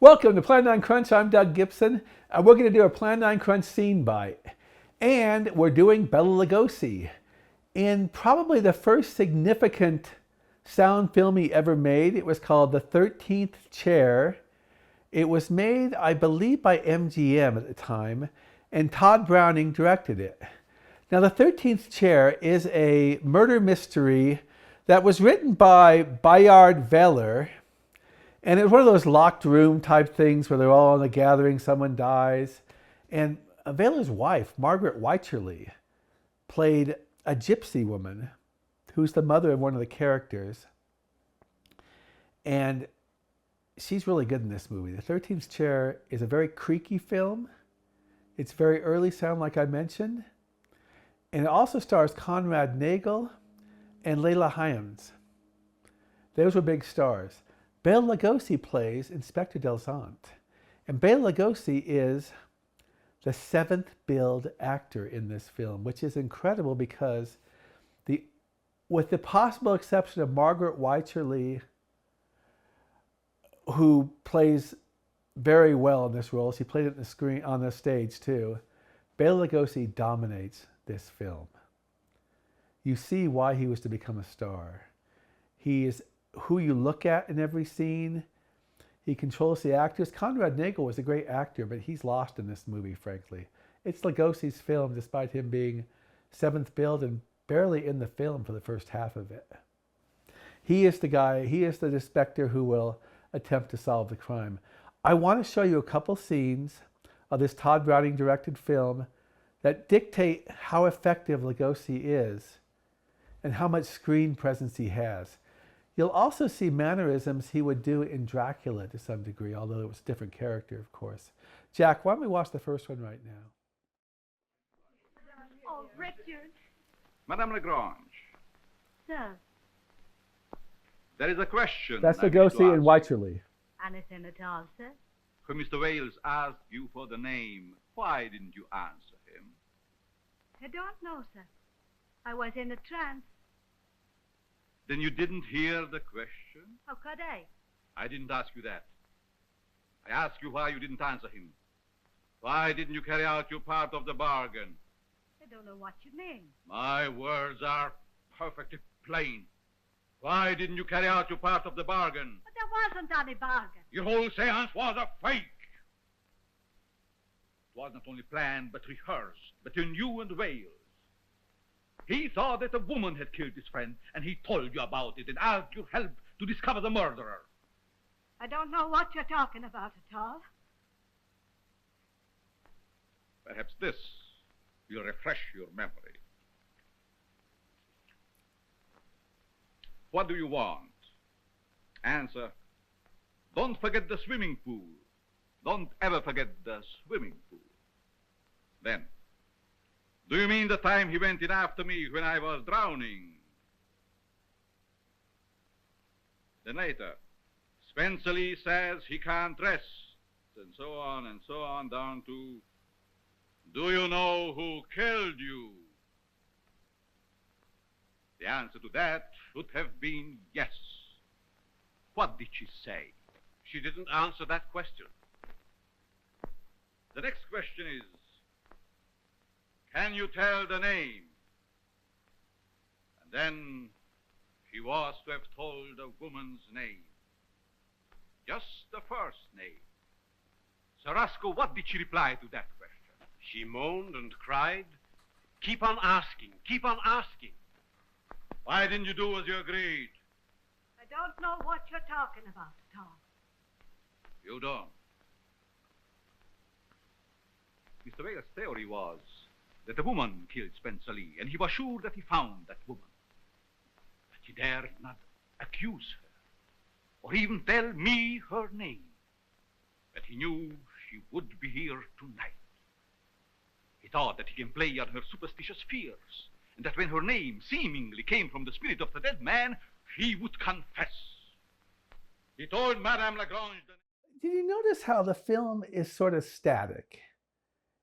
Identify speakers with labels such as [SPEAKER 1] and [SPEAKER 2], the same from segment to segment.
[SPEAKER 1] Welcome to Plan 9 Crunch. I'm Doug Gibson, and we're going to do a Plan 9 Crunch scene bite. And we're doing Bela Lugosi in probably the first significant sound film he ever made. It was called The 13th Chair. It was made, I believe, by MGM at the time, and Tod Browning directed it. Now, The 13th Chair is a murder mystery that was written by Bayard Veller. And it was one of those locked room type things where they're all in a gathering, someone dies. And Veller's wife, Margaret Wycherley, played a gypsy woman who's the mother of one of the characters. And she's really good in this movie. The 13th Chair is a very creaky film. It's very early sound, like I mentioned. And it also stars Conrad Nagel and Leila Hyams. Those were big stars. Bela Lugosi plays Inspector Delzante. And Bela Lugosi is the 7th billed actor in this film, which is incredible because with the possible exception of Margaret Wycherley, who plays very well in this role, she played it on the stage too, Bela Lugosi dominates this film. You see why he was to become a star. He is who you look at in every scene. He controls the actors. Conrad Nagel was a great actor, but he's lost in this movie, frankly. It's Lugosi's film, despite him being 7th billed and barely in the film for the first half of it. He is the guy, he is the inspector who will attempt to solve the crime. I want to show you a couple scenes of this Tod Browning directed film that dictate how effective Lugosi is and how much screen presence he has. You'll also see mannerisms he would do in Dracula to some degree, although it was a different character, of course. Jack, why don't we watch the first one right now?
[SPEAKER 2] Oh, Richard.
[SPEAKER 3] Madame Lagrange.
[SPEAKER 2] Sir.
[SPEAKER 3] There is a question.
[SPEAKER 1] That's Lugosi and Wycherley.
[SPEAKER 2] Anything at all, sir?
[SPEAKER 3] When Mr. Wales asked you for the name, why didn't you answer him?
[SPEAKER 2] I don't know, sir. I was in a trance.
[SPEAKER 3] Then you didn't hear the question?
[SPEAKER 2] How could I?
[SPEAKER 3] I didn't ask you that. I asked you why you didn't answer him. Why didn't you carry out your part of the bargain?
[SPEAKER 2] I don't know what you mean.
[SPEAKER 3] My words are perfectly plain. Why didn't you carry out your part of the bargain?
[SPEAKER 2] But there wasn't any bargain.
[SPEAKER 3] Your whole seance was a fake. It was not only planned but rehearsed between you and Wales. He thought that a woman had killed his friend, and he told you about it and asked your help to discover the murderer.
[SPEAKER 2] I don't know what you're talking about at all.
[SPEAKER 3] Perhaps this will refresh your memory. What do you want? Answer. Don't forget the swimming pool. Don't ever forget the swimming pool. Then, do you mean the time he went in after me when I was drowning? Then later, Spencer Lee says he can't rest, and so on, down to, do you know who killed you? The answer to that should have been yes. What did she say?
[SPEAKER 4] She didn't answer that question.
[SPEAKER 3] The next question is, can you tell the name? And then she was to have told a woman's name. Just the first name.
[SPEAKER 4] Sir Roscoe, what did she reply to that question? She moaned and cried. Keep on asking. Keep on asking.
[SPEAKER 3] Why didn't you do as you agreed?
[SPEAKER 2] I don't know what you're talking about at all.
[SPEAKER 3] You don't. Mr. Wales' theory was that a woman killed Spencer Lee, and he was sure that he found that woman. But he dared not accuse her, or even tell me her name. But he knew she would be here tonight. He thought that he can play on her superstitious fears, and that when her name seemingly came from the spirit of the dead man, she would confess. He told Madame Lagrange that...
[SPEAKER 1] Did you notice how the film is sort of static?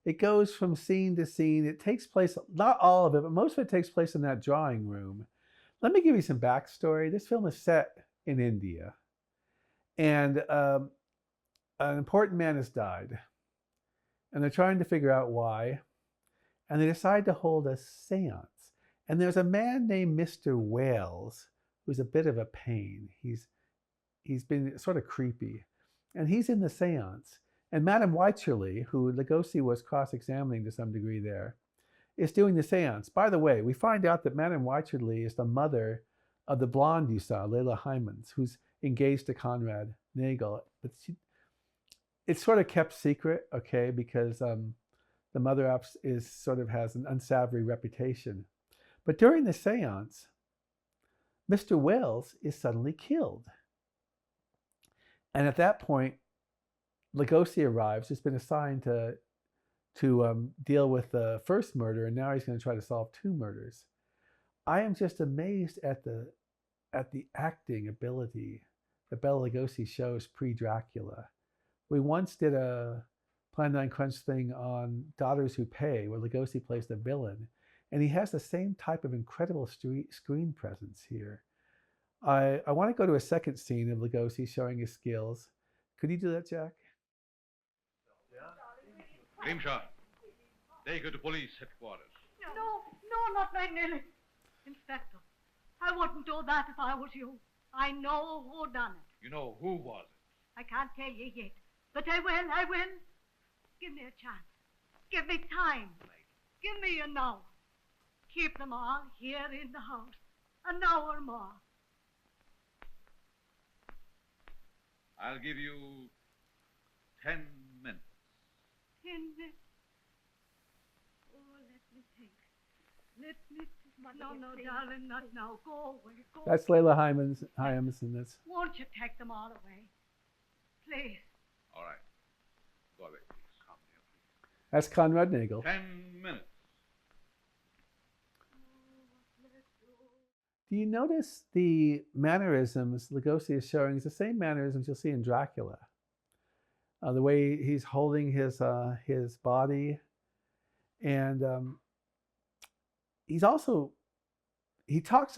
[SPEAKER 1] It goes from scene to scene. It takes place, not all of it, but most of it takes place in that drawing room. Let me give you some backstory. This film is set in India. And an important man has died, and they're trying to figure out why, and they decide to hold a seance. And there's a man named Mr. Wales who's a bit of a pain. He's been sort of creepy, and he's in the seance. And Madame Wycherley, who Lugosi was cross-examining to some degree there, is doing the seance. By the way, we find out that Madame Wycherley is the mother of the blonde you saw, Leila Hymans, who's engaged to Conrad Nagel. But it's sort of kept secret, okay, because the mother is sort of has an unsavory reputation. But during the seance, Mr. Wales is suddenly killed. And at that point, Lugosi arrives, who's been assigned to deal with the first murder, and now he's going to try to solve 2 murders. I am just amazed at the acting ability that Bela Lugosi shows pre-Dracula. We once did a Plan 9 Crunch thing on Daughters Who Pay, where Lugosi plays the villain, and he has the same type of incredible screen presence here. I want to go to a second scene of Lugosi showing his skills. Could you do that, Jack?
[SPEAKER 3] Grimshaw, take her to police headquarters.
[SPEAKER 2] No, not my Nelly. Inspector, I wouldn't do that if I was you. I know who done it.
[SPEAKER 3] You know who was it?
[SPEAKER 2] I can't tell you yet, but I will. Give me a chance. Give me time. Give me an hour. Keep them all here in the house. An hour more.
[SPEAKER 3] I'll give you 10 minutes.
[SPEAKER 2] 10 minutes. Oh, let me think. No, darling, not now. Go away. Go.
[SPEAKER 1] That's Leila Hymans, and that's...
[SPEAKER 2] Won't you take them all away? Please.
[SPEAKER 3] All right. Go away, please. Come here, please.
[SPEAKER 1] That's Conrad Nagel.
[SPEAKER 3] 10 minutes.
[SPEAKER 1] Do you notice the mannerisms Lugosi is showing is the same mannerisms you'll see in Dracula? The way he's holding his body, and he talks a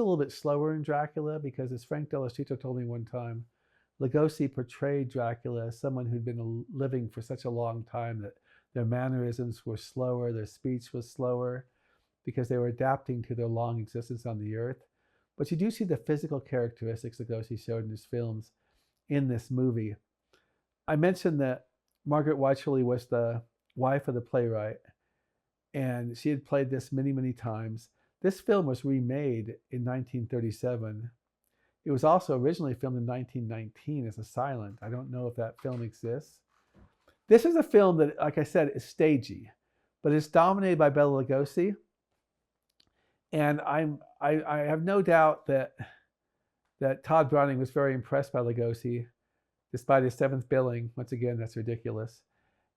[SPEAKER 1] little bit slower in Dracula because, as Frank Dell'Ostrito told me one time, Lugosi portrayed Dracula as someone who'd been living for such a long time that their mannerisms were slower, their speech was slower, because they were adapting to their long existence on the earth. But you do see the physical characteristics Lugosi showed in his films in this movie. I mentioned that Margaret Wycherley was the wife of the playwright, and she had played this many, many times. This film was remade in 1937. It was also originally filmed in 1919 as a silent. I don't know if that film exists. This is a film that, like I said, is stagey, but it's dominated by Bela Lugosi. And I have no doubt that Tod Browning was very impressed by Lugosi, despite his 7th billing. Once again, that's ridiculous.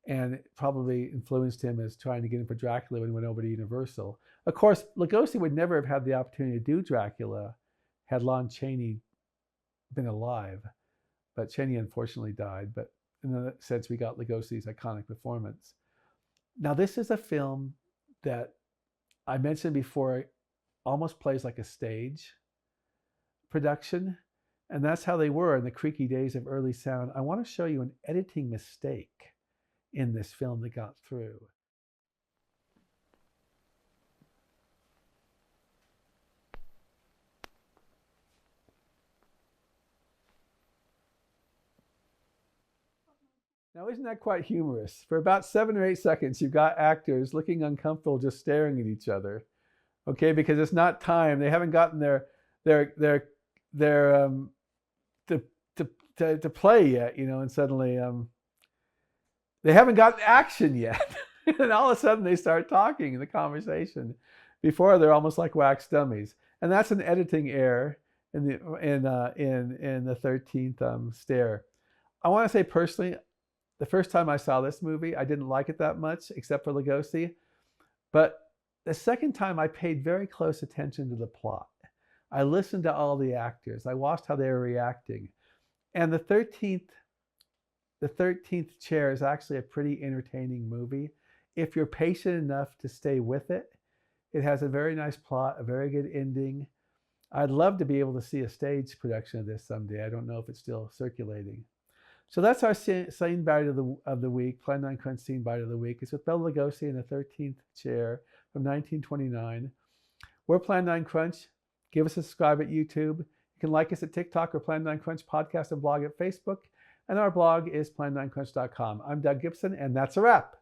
[SPEAKER 1] And it probably influenced him as trying to get him for Dracula when he went over to Universal. Of course, Lugosi would never have had the opportunity to do Dracula had Lon Chaney been alive. But Chaney unfortunately died. But in that sense, we got Lugosi's iconic performance. Now, this is a film that I mentioned before, almost plays like a stage production. And that's how they were in the creaky days of early sound. I want to show you an editing mistake in this film that got through. Now, isn't that quite humorous? For about 7 or 8 seconds, you've got actors looking uncomfortable, just staring at each other. Okay, because it's not time. They haven't gotten their to play yet, you know, and suddenly they haven't gotten action yet. And all of a sudden they start talking in the conversation. Before, they're almost like wax dummies. And that's an editing error in the 13th stare. I want to say personally, the first time I saw this movie, I didn't like it that much, except for Lugosi. But the second time, I paid very close attention to the plot. I listened to all the actors. I watched how they were reacting. And the 13th Chair is actually a pretty entertaining movie. If you're patient enough to stay with it, it has a very nice plot, a very good ending. I'd love to be able to see a stage production of this someday. I don't know if it's still circulating. So that's our scene bite of the week, Plan 9 Crunch scene bite of the week. It's with Bela Lugosi in the 13th chair from 1929. We're Plan 9 Crunch. Give us a subscribe at YouTube. You can like us at TikTok or Plan 9 Crunch podcast and blog at Facebook. And our blog is plan9crunch.com. I'm Doug Gibson, and that's a wrap.